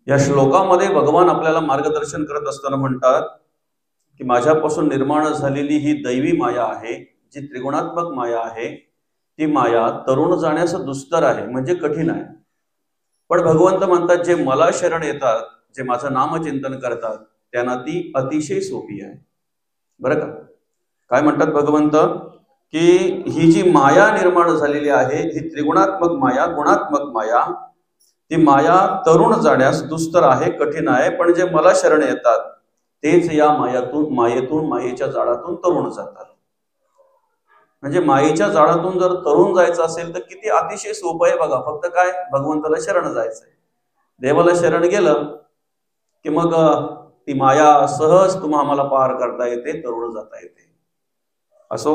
या श्लोकामध्ये भगवान आपल्याला मार्गदर्शन करत असताना म्हणतात की माझ्यापासून निर्माण झालेली ही दैवी माया आहे, जी त्रिगुणात्मक माया आहे, ती माया तरुण जाण्यास दुस्तर आहे, म्हणजे कठीण आहे. पण भगवंत म्हणतात जे मला शरण येतात, जे माझं नामचिंतन करतात, त्यांना ती अतिशय सोपी आहे. बरं का? काय म्हणतात भगवंत की ही जी माया निर्माण झालेली आहे, ही त्रिगुणात्मक माया, गुणात्मक माया, ती माया तरुण जाण्यास दुस्तर आहे, कठीण आहे. पण जे मला शरण येतात तेच या मायेच्या जाळातून तरुण जातात. म्हणजे मायेच्या जाळातून जर तरुण जायचं असेल तर किती अतिशय सोपं आहे बघा. फक्त काय, भगवंताला शरण जायचंय. देवाला शरण गेलं की मग ती माया सहज आम्हाला पार करता येते, तरुण जाता येते. असो,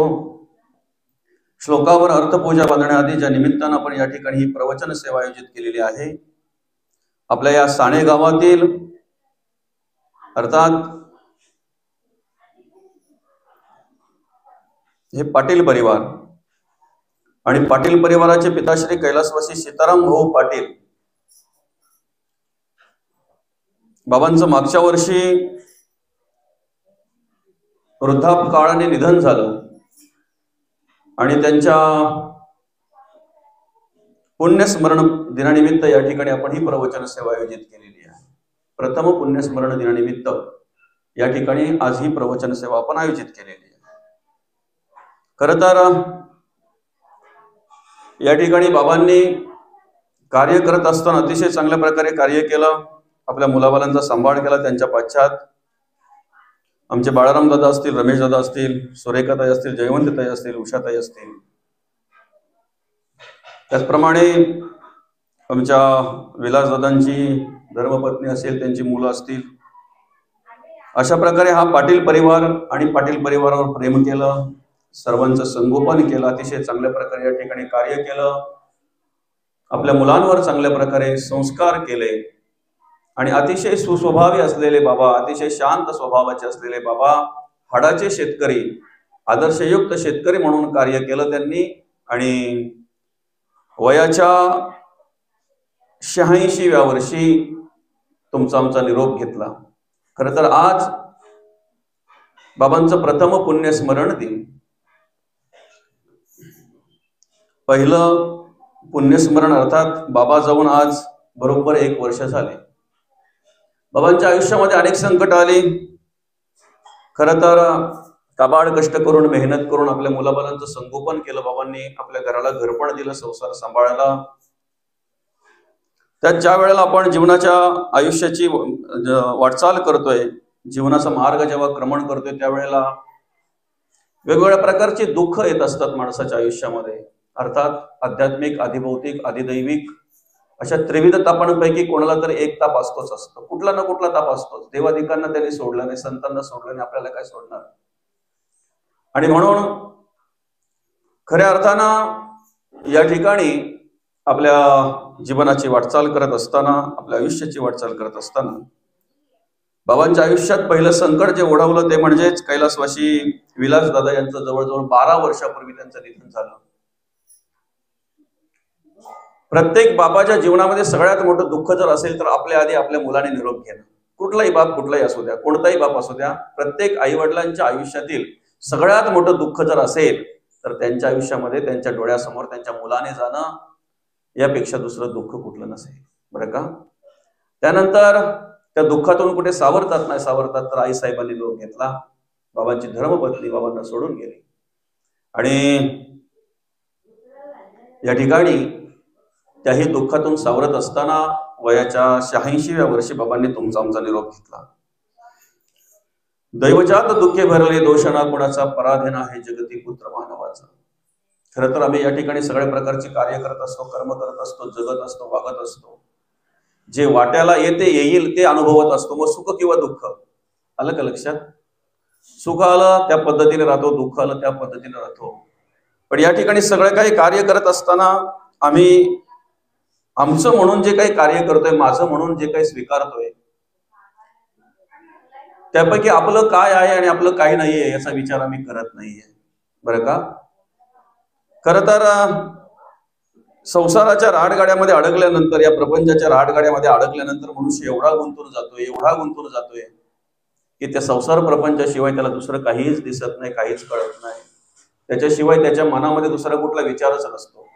श्लोकावर अर्थपूजा बांधण्याआधी ज्या निमित्तानं आपण या ठिकाणी ही प्रवचन सेवा आयोजित केलेली आहे, आपल्या या साणे गावातील अर्थात हे पाटील परिवार आणि पाटील परिवाराचे पिताश्री कैलासवासी सीताराम भाऊ पाटील बाबांचं मागच्या वर्षी वृद्धापकाळाने निधन झालं आणि त्यांच्या पुण्यस्मरण दिनानिमित्त या ठिकाणी आपण ही प्रवचन सेवा आयोजित केलेली आहे. प्रथम पुण्यस्मरण दिनानिमित्त या ठिकाणी आज ही प्रवचन सेवा आपण आयोजित केलेली आहे. खरं तर या ठिकाणी बाबांनी कार्य करत असताना अतिशय चांगल्या प्रकारे कार्य केलं. आपल्या मुलाबालांचा सांभाळ केला. त्यांच्या पाश्चात आमचे बाळाराम दादा असतील, रमेश दादा असतील, सुरेखाताई असतील, जयवंतताई असतील, उषाताई असतील, त्याचप्रमाणे आमच्या विलास दादांची धर्मपत्नी असेल, त्यांची मुलं असतील. अशा प्रकारे हा पाटील परिवार आणि पाटील परिवारावर प्रेम केलं, सर्वांचं संगोपन केलं, अतिशय चांगल्या प्रकारे या ठिकाणी कार्य केलं, आपल्या मुलांवर चांगल्या प्रकारे संस्कार केले आणि अतिशय सुस्वभावी असलेले बाबा, अतिशय शांत स्वभावाचे असलेले बाबा, हाडाचे शेतकरी, आदर्शयुक्त शेतकरी म्हणून कार्य केलं त्यांनी. आणि वयाच्या 86व्या वर्षी तुमचा आमचा निरोप घेतला. खरं तर आज बाबांचं प्रथम पुण्यस्मरण दिन. पहिलं पुण्यस्मरण अर्थात बाबा जाऊन आज बरोबर 1 वर्ष झाले. बाबांच्या आयुष्यामध्ये अनेक संकट आली. खरं तर काबाड कष्ट करून, मेहनत करून आपल्या मुलाबालांचं संगोपन केलं बाबांनी. आपल्या घराला घरपण दिलं, संसार सांभाळायला. त्यात ज्या वेळेला आपण जीवनाच्या आयुष्याची वाटचाल करतोय, जीवनाचा मार्ग जेव्हा क्रमण करतोय, त्यावेळेला वेगवेगळ्या प्रकारचे दुःख येत असतात माणसाच्या आयुष्यामध्ये. अर्थात आध्यात्मिक, आधिभौतिक, आधिदैविक अशा त्रिविध तापांपैकी कोणाला तरी एक ताप असतोच असतो. कुठला ना कुठला ताप असतोच. देवाधिकांना त्यांनी सोडलं नाही, संतांना सोडलं नाही, आपल्याला काय सोडणार. आणि म्हणून खऱ्या अर्थानं या ठिकाणी आपल्या जीवनाची वाटचाल करत असताना, आपल्या आयुष्याची वाटचाल करत असताना बाबांच्या आयुष्यात पहिलं संकट जे ओढवलं ते म्हणजेच कैलासवासी विलास दादा यांचं जवळजवळ 12 वर्षापूर्वी त्यांचं निधन झालं. प्रत्येक बाबाच्या जीवनामध्ये सगळ्यात मोठं दुःख जर असेल तर आपल्या आधी आपल्या मुलाने निरोप घेणं. कुठलाही बाप, कुठलाही असू द्या, कोणताही बाप असू द्या, प्रत्येक आई वडिलांच्या आयुष्यातील सगळ्यात मोठं दुःख जर असेल तर त्यांच्या आयुष्यामध्ये त्यांच्या डोळ्यासमोर त्यांच्या मुलाने जाणं यापेक्षा दुसरं दुःख कुठलं नसेल. बरं का? त्यानंतर त्या दुःखातून कुठे सावरतात तर आईसाहेबांनी निरोप घेतला. बाबांची धर्मपत्नी बाबांना सोडून गेली आणि या ठिकाणी त्याही दुःखातून सावरत असताना वयाच्या 86व्या वर्षी बाबांनी तुमचा आमचा निरोप घेतला. दैवजात दुःखे भरले, दोषणा कुणाचा, पराधीन आहे जगती पुत्र मानवाचा. खरं तर आम्ही या ठिकाणी सगळ्या प्रकारचे कार्य करत असतो, कर्म करत असतो, जगत असतो, वागत असतो. जे वाट्याला येईल ते अनुभवत असतो. मग सुख किंवा दुःख आलं का लक्षात? सुख आलं त्या पद्धतीने राहतो, दुःख आलं त्या पद्धतीने राहतो. पण या ठिकाणी सगळं काही कार्य करत असताना आम्ही आमचं म्हणून जे काही कार्य करतोय, माझं म्हणून जे काही स्वीकारतोय, त्यापैकी आपलं काय आहे आणि आपलं काय नाहीये याचा विचार आम्ही करत नाहीये. बरं का? खरं तर संसाराच्या राडगाड्यामध्ये अडकल्यानंतर, या प्रपंचाच्या राडगाड्यामध्ये अडकल्यानंतर मनुष्य एवढा गुंतून जातोय की त्या संसार प्रपंचाशिवाय त्याला दुसरं काहीच दिसत नाही, काहीच कळत नाही. त्याच्याशिवाय त्याच्या मनामध्ये दुसरा कुठला विचारच नसतो.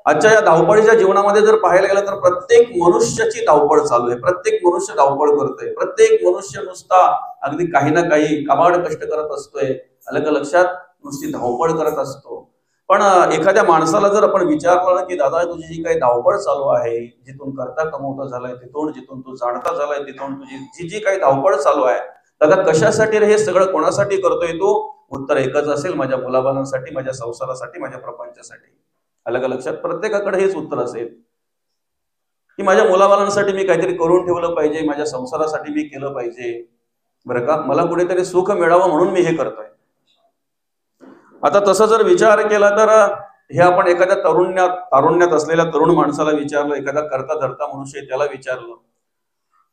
आजच्या या धावपळीच्या जीवनामध्ये जर पाहायला गेलं तर प्रत्येक मनुष्याची धावपळ चालू आहे. प्रत्येक मनुष्य धावपळ करतोय. प्रत्येक मनुष्य नुसता अगदी काही ना काही काबाड कष्ट करत असतोय. अलग लक्षात, नुसती धावपळ करत असतो. पण एखाद्या माणसाला जर आपण विचारलं की दादा तुझी जी काही धावपळ चालू आहे, जिथून करता कमवता झालाय तिथून, जिथून तू जाणता झालाय तिथून, तुझी जी काही धावपळ चालू आहे दादा कशासाठी रे, हे सगळं कोणासाठी करतोय तू? उत्तर एकच असेल, माझ्या मुलाबाळांसाठी, माझ्या संसारासाठी, माझ्या प्रपंचासाठी. अलग लक्षात, प्रत्येकाकडे हेच उत्तर असेल की माझ्या मुलाबाळांसाठी मी काहीतरी करून ठेवलं पाहिजे, माझ्या संसारासाठी मी केलं पाहिजे, बरं का, मला कुठेतरी सुख मिळावं म्हणून मी हे करतोय. आता तसं जर विचार केला तर हे आपण एखाद्या तारुण्यात असलेल्या तरुण माणसाला विचारलं, एखादा करता धरता मनुष्य त्याला विचारलं,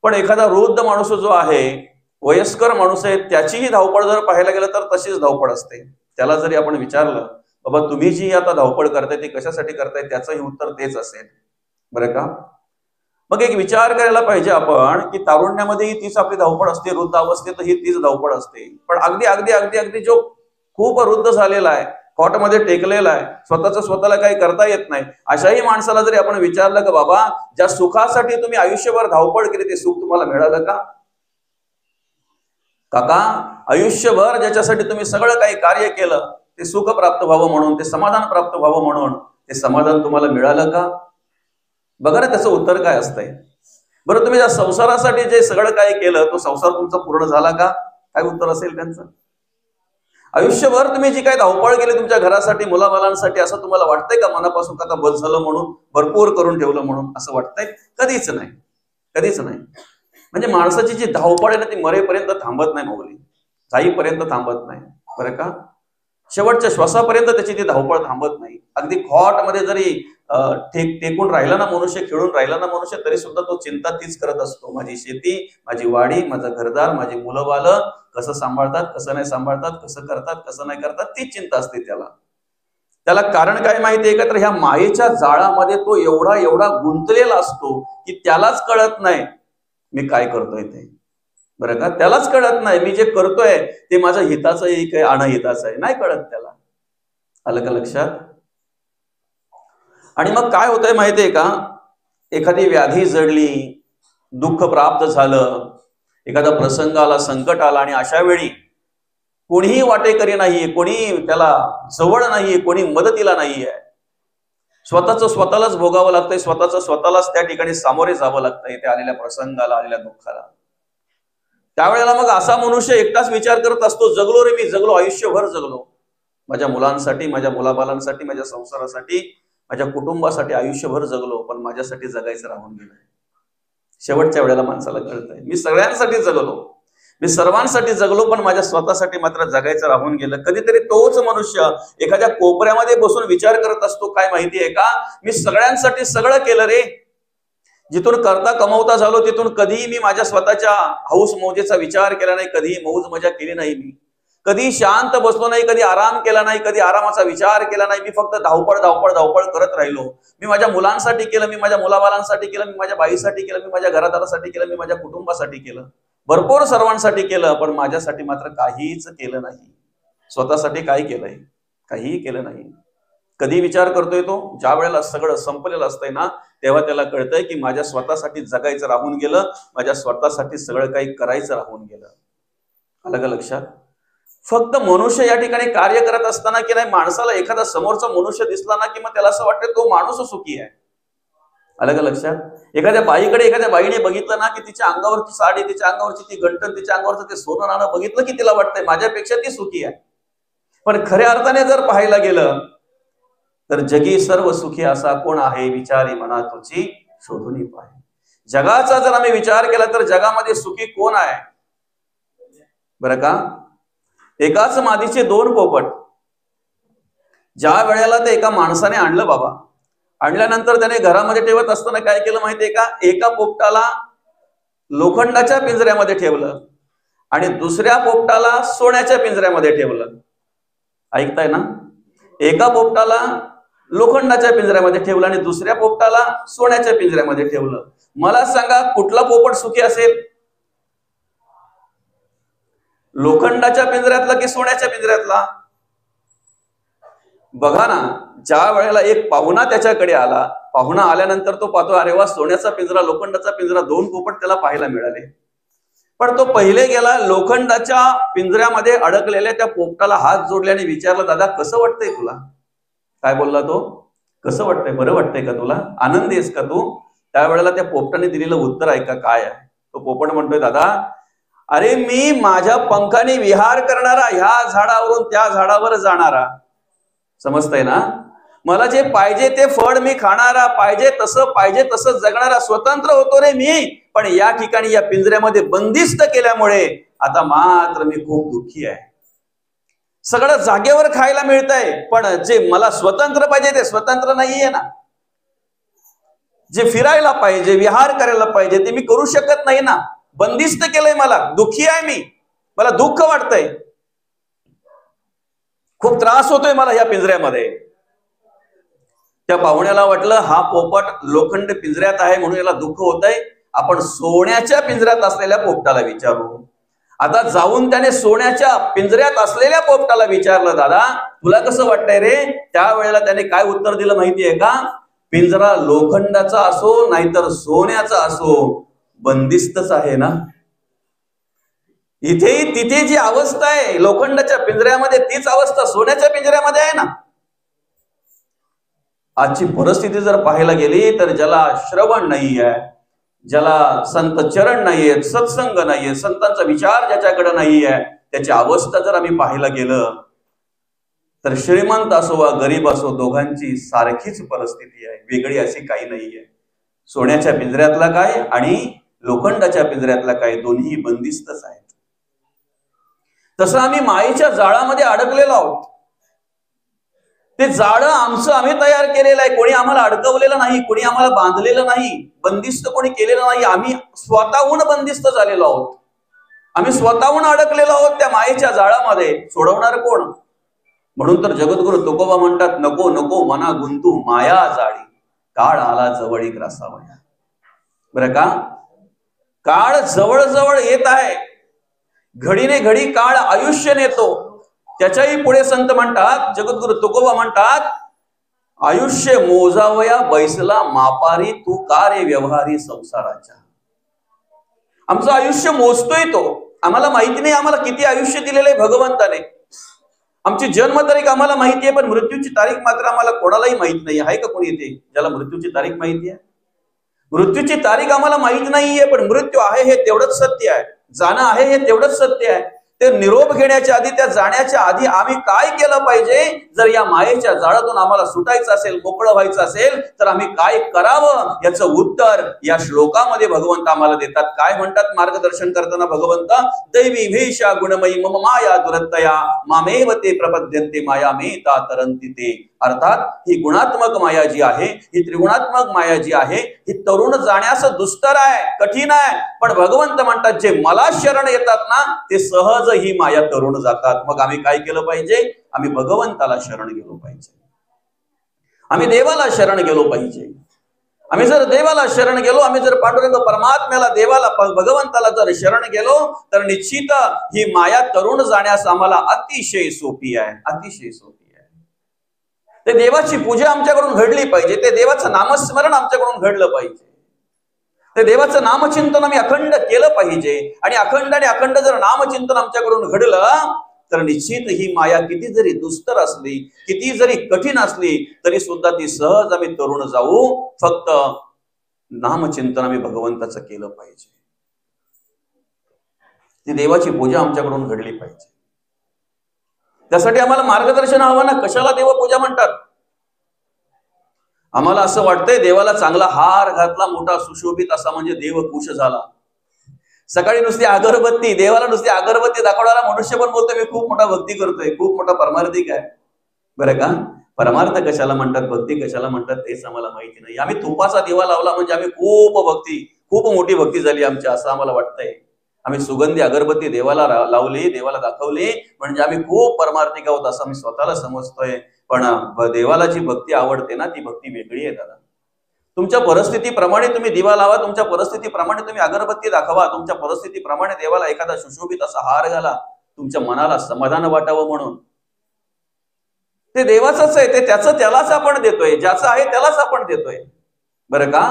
पण एखादा वृद्ध माणूस जो आहे, वयस्कर माणूस आहे, त्याचीही धावपळ जर पाहायला गेलं तर तशीच धावपळ असते. त्याला जरी आपण विचारलं बाबा तुम्ही जी आता धावपळ करताय ती कशासाठी करताय, त्याचंही उत्तर तेच असेल, बरं का. मग एक विचार करायला पाहिजे आपण की तारुण्यामध्येही तीच आपली धावपळ असते, वृद्ध अवस्थेत ही तीच धावपळ असते. पण अगदी अगदी अगदी अगदी जो खूप वृद्ध झालेला आहे, कॉटमध्ये टेकलेला आहे, स्वतःला काही करता येत नाही, अशाही माणसाला जरी आपण विचारलं का बाबा ज्या सुखासाठी तुम्ही आयुष्यभर धावपळ केली ते सुख तुम्हाला मिळालं का? काका, आयुष्यभर ज्याच्यासाठी तुम्ही सगळं काही कार्य केलं ते सुख प्राप्त व्हावं म्हणून, ते समाधान प्राप्त व्हावं म्हणून, ते समाधान तुम्हाला मिळालं का? बघा ना त्याचं उत्तर काय असतंय. बरं, तुम्ही ज्या संसारासाठी जे सगळं काही केलं तो संसार तुमचा पूर्ण झाला का? काय उत्तर असेल त्यांचं? आयुष्यभर तुम्ही जी काही धावपळ केली तुमच्या घरासाठी, मुलाबाळांसाठी, असं तुम्हाला वाटतंय का मनापासून का बस झालं म्हणून, भरपूर करून ठेवलं म्हणून असं वाटतंय? कधीच नाही, कधीच नाही. म्हणजे माणसाची जी धावपळ आहे ना ती मरेपर्यंत थांबत नाही माऊली, जाईपर्यंत थांबत नाही, बरं का. शेवटच्या श्वासापर्यंत त्याची ती धावपळ थांबत नाही. अगदी खॉटमध्ये जरी टेकून राहिला ना मनुष्य, खेळून राहिला ना मनुष्य, तरी सुद्धा तो चिंता तीच करत असतो. माझी शेती, माझी वाडी, माझं घरदार, माझी मुलं बालं कसं सांभाळतात, कसं नाही सांभाळतात, कसं करतात, कसं नाही करतात, तीच चिंता असते त्याला. कारण काय माहितीये का, तर ह्या मायेच्या जाळामध्ये तो एवढा गुंतलेला असतो की त्यालाच कळत नाही मी काय करतोय ते, बरं का. त्यालाच कळत नाही मी जे करतोय ते माझ्या हिताचं आहे काय अनहिताचं आहे, नाही कळत त्याला. आलं का लक्षात? आणि मग काय होतंय माहितीये का, एखादी व्याधी जडली, दुःख प्राप्त झालं, एखादा प्रसंग आला, संकट आला, आणि अशा वेळी कोणीही वाटेकरी नाहीये, कोणी त्याला जवळ नाहीये, कोणी मदतीला नाहीये. स्वतःलाच भोगावं लागतंय, स्वतःलाच त्या ठिकाणी सामोरे जावं लागतंय त्या आलेल्या प्रसंगाला, आलेल्या दुःखाला. त्यावेळेला मग असा मनुष्य एकटाच विचार करत असतो, जगलो रे मी, जगलो, आयुष्यभर जगलो, माझ्या मुलांसाठी, माझ्या मुलाबालांसाठी, माझ्या संसारासाठी, माझ्या कुटुंबासाठी आयुष्यभर जगलो, पण माझ्यासाठी जगायचं राहून गेलं. शेवटच्या वेळेला माणसाला कळतंय मी सगळ्यांसाठी जगलो, मी सर्वांसाठी जगलो, पण माझ्या स्वतःसाठी मात्र जगायचं राहून गेलं. कधीतरी तोच मनुष्य एखाद्या कोपऱ्यामध्ये बसून विचार करत असतो, काय माहितीये का, मी सगळ्यांसाठी सगळं केलं रे, जिथून करता कमवता झालो तिथून कधीही मी माझ्या स्वतःच्या हौस मौजेचा विचार केला नाही, कधीही मौज मजा केली नाही, मी कधी शांत बसलो नाही, कधी आराम केला नाही, कधी आरामाचा विचार केला नाही. मी फक्त धावपळ करत राहिलो. मी माझ्या मुलांसाठी केलं, मी माझ्या मुलाबाळांसाठी केलं, मी माझ्या बाईसाठी केलं, मी माझ्या घरादारासाठी केलं, मी माझ्या कुटुंबासाठी केलं, भरपूर सर्वांसाठी केलं, पण माझ्यासाठी मात्र काहीच केलं नाही. स्वतःसाठी काय केलंय? काहीही केलं नाही. कधी विचार करतोय तो? ज्या वेळेला सगळं संपलेलं असतंय ना तेव्हा त्याला कळतंय की माझ्या स्वतःसाठी जगायचं राहून गेलं, माझ्या स्वतःसाठी सगळं काही करायचं राहून गेलं. आलं का लक्षात? फक्त मनुष्य या ठिकाणी कार्य करत असताना की नाही, माणसाला एखादा समोरचा मनुष्य दिसला ना की मग त्याला असं वाटतं तो माणूस सुखी आहे. आलं का लक्षात? एखाद्या बाईने बघितलं ना की तिच्या अंगावरची साडी, तिच्या अंगावरची ती गंटन, तिच्या अंगावरचं ते सोनं नाणं बघितलं की तिला वाटतंय माझ्यापेक्षा ती सुखी आहे. पण खऱ्या अर्थाने जर पाहायला गेलं तर जगी सर्व सुखी असा कोण आहे, विचारी मना तुझी शोधून पाहे. जगाचा जर आम्ही विचार केला तर जगामध्ये सुखी कोण आहे? बरं का, एकाच मादीचे दोन पोपट. ज्या वेळेला ते एका माणसाने आणलं बाबा, आणल्यानंतर त्याने घरामध्ये ठेवत असताना काय केलं माहितीये का, एका पोपटाला लोखंडाच्या पिंजऱ्यामध्ये ठेवलं आणि दुसऱ्या पोपटाला सोन्याच्या पिंजऱ्यामध्ये ठेवलं. ऐकताय ना? एका पोपटाला लोखंडाच्या पिंजऱ्यामध्ये ठेवलं आणि दुसऱ्या पोपटाला सोन्याच्या पिंजऱ्यामध्ये ठेवलं. मला सांगा कुठला पोपट सुखी असेल? लोखंडाच्या पिंजऱ्यातला की सोन्याच्या पिंजऱ्यातला? बघा ना, ज्या वेळेला एक पाहुणा त्याच्याकडे आला, पाहुणा आल्यानंतर तो पाहतो अरे वा, सोन्याचा पिंजरा, लोखंडाचा पिंजरा, दोन पोपट त्याला पाहायला मिळाले. पण तो पहिले गेला, लोखंडाच्या पिंजऱ्यामध्ये अडकलेल्या त्या पोपटाला हात जोडल्याने विचारलं, दादा कसं वाटतंय तुला? काय बोलला तो? कसं वाटतंय? बरं वाटतंय का तुला? आनंदी आहेस का तू? त्यावेळेला त्या पोपटाने दिलेलं उत्तर ऐका काय आहे. तो पोपट म्हणतोय, दादा अरे मी माझ्या पंखाने विहार करणारा, ह्या झाडावरून त्या झाडावर जाणारा, समजतंय ना? मला जे पाहिजे ते फळ मी खाणारा, पाहिजे तसं जगणारा स्वतंत्र होतो रे मी. पण या ठिकाणी या पिंजऱ्यामध्ये बंदिस्त केल्यामुळे आता मात्र मी खूप दुःखी आहे. सगळं जागेवर खायला मिळतंय, पण जे मला स्वतंत्र पाहिजे ते स्वतंत्र नाहीये ना. जे फिरायला पाहिजे, विहार करायला पाहिजे ते मी करू शकत नाही ना. बंदिस्त केलंय मला, दुःखी आहे मी, मला दुःख वाटतंय, खूप त्रास होतोय मला या पिंजऱ्यामध्ये. त्या पाहुण्याला वाटलं हा पोपट लोखंड पिंजऱ्यात आहे म्हणून याला दुःख होतंय, आपण सोन्याच्या पिंजऱ्यात असलेल्या पोपटाला विचारू. आता जाऊन त्याने सोन्याच्या पिंजऱ्यात असलेल्या पोपटाला विचारलं, दादा तुला कसं वाटतंय रे? त्यावेळेला त्याने काय उत्तर दिलं माहितीये का? पिंजरा लोखंडाचा असो नाहीतर सोन्याचा असो, बंदिस्तच आहे ना. इथे तिथे जी अवस्था आहे लोखंडाच्या पिंजऱ्यामध्ये, तीच अवस्था सोन्याच्या पिंजऱ्यामध्ये आहे ना. आजची परिस्थिती जर पाहायला गेली तर ज्याला श्रवण नाहीये, ज्याला संत चरण नाहीये, सत्संग नाहीये, संतांचा विचार ज्याच्याकडे नाहीये, त्याची अवस्था जर आम्ही पाहायला गेलं तर श्रीमंत असो वा गरीब असो, दोघांची सारखीच परिस्थिती आहे, वेगळी अशी काही नाहीये. सोन्याच्या पिंजऱ्यातला काय आणि लोखंडाच्या पिंजऱ्यातला काय, दोन्ही बंदिस्तच आहेत. तसं आम्ही मायेच्या जाळामध्ये अडकलेलो आहोत. ते जाळं आमचं आम्ही तयार केलेलं आहे, कोणी आम्हाला अडकवलेलं नाही, कोणी आम्हाला बांधलेलं नाही, बंदिस्त कोणी केलेलं नाही. आम्ही स्वतःहून बंदिस्त झालेलो आहोत, आम्ही स्वतःहून अडकलेलो आहोत त्या मायेच्या जाळामध्ये. सोडवणार कोण? म्हणून तर जगद्गुरु तुकोबा म्हणतात, नको नको मना गुंतू माया जाळी, काळ आला जवळ ग्रासावया. बरं का? काळ जवळ जवळ येत आहे, घडीने घडी काळ आयुष्य नेतो. त्याच्याही पुढे संत म्हणतात, जगद्गुरु तुकोबा म्हणतात, आयुष्य मोजावया बैसला मापारी, तू कार्य व्यवहारी संसाराच्या. आमचं आयुष्य मोजतोय तो, आम्हाला माहिती नाही आम्हाला किती आयुष्य दिलेलं आहे भगवंताने. आमची जन्मतारीख आम्हाला माहिती आहे, पण मृत्यूची तारीख मात्र आम्हाला कोणालाही माहित नाही. आहे का कोणी इथे ज्याला मृत्यूची तारीख माहिती आहे? मृत्यूची तारीख आम्हाला माहित नाहीये, पण मृत्यू आहे हे तेवढंच सत्य आहे, जाणं आहे हे तेवढंच सत्य आहे. ते निरोप घेण्याच्या आधी, त्या जाण्याच्या आधी आम्ही काय केलं पाहिजे? जर या मायेच्या जाळातून आम्हाला सुटायचं असेल, मोकळं व्हायचं असेल, तर आम्ही काय करावं याचं उत्तर या श्लोकामध्ये भगवंत आम्हाला देतात. काय म्हणतात मार्गदर्शन करताना भगवंत? दैवी भेषा गुणमयी मम माया दुरत्तया मामेव ते प्रपद्यन्ते माया मेता तरंती ते. अर्थात ही गुणात्मक माया जी आहे, ही त्रिगुणात्मक माया जी आहे, ही तरुण जाण्यास दुस्तर आहे, कठीण आहे. पण भगवंत म्हणतात जे मला शरण येतात ना, ते सहज ही माया तरुण जातात. मग आम्ही काय केलं पाहिजे? आम्ही भगवंताला शरण गेलो पाहिजे, आम्ही देवाला शरण गेलो पाहिजे. आम्ही जर देवाला शरण गेलो, आम्ही जर पांडुरंग परमात्म्याला, देवाला, भगवंताला जर शरण गेलो, तर निश्चित ही माया तरुण जाण्यास आम्हाला अतिशय सोपी आहे, अतिशय सोपी आहे. ते देवाची पूजा आमच्याकडून घडली पाहिजे, ते देवाचं नामस्मरण आमच्याकडून घडलं पाहिजे, ते देवाचं नामचिंतन आम्ही अखंड केलं पाहिजे. आणि अखंड जर नामचिंतन आमच्याकडून घडलं तर निश्चित ही माया किती जरी दुस्तर असली, किती जरी कठीण असली, तरी सुद्धा ती सहज आम्ही तरुण जाऊ. फक्त नामचिंतन आम्ही भगवंताचं केलं पाहिजे, ती देवाची पूजा आमच्याकडून घडली पाहिजे. त्यासाठी आम्हाला मार्गदर्शन हवं ना. कशाला देवपूजा म्हणतात? आम्हाला असं वाटतंय देवाला चांगला हार घातला, मोठा सुशोभित असा म्हणजे देव खुश झाला. सकाळी नुसती अगरबत्ती, देवाला नुसती अगरबत्ती दाखवणारा मनुष्य पण बोलतोय मी खूप मोठा भक्ती करतोय, खूप मोठा परमार्थिक आहे. बरं का? परमार्थ कशाला म्हणतात, भक्ती कशाला म्हणतात तेच आम्हाला माहिती नाही. आम्ही तुपाचा दिवा लावला म्हणजे आम्ही खूप मोठी भक्ती झाली आमची, असं आम्हाला वाटतंय. आम्ही सुगंधी अगरबत्ती देवाला लावली, देवाला दाखवली म्हणजे आम्ही खूप परमार्थिक आहोत असं आम्ही स्वतःला समजतोय. पण देवाला जी भक्ती आवडते ना ती भक्ती वेगळी आहे दादा. तुमच्या परिस्थितीप्रमाणे तुम्ही दिवा लावा, तुमच्या परिस्थितीप्रमाणे तुम्ही अगरबत्ती दाखवा, तुमच्या परिस्थितीप्रमाणे देवाला एखादा सुशोभित असा हार घाला, तुमच्या मनाला समाधान वाटावं म्हणून. ते देवाचंच आहे, ते त्याचं त्यालाच आपण देतोय, ज्याचं आहे त्यालाच आपण देतोय. बरं का,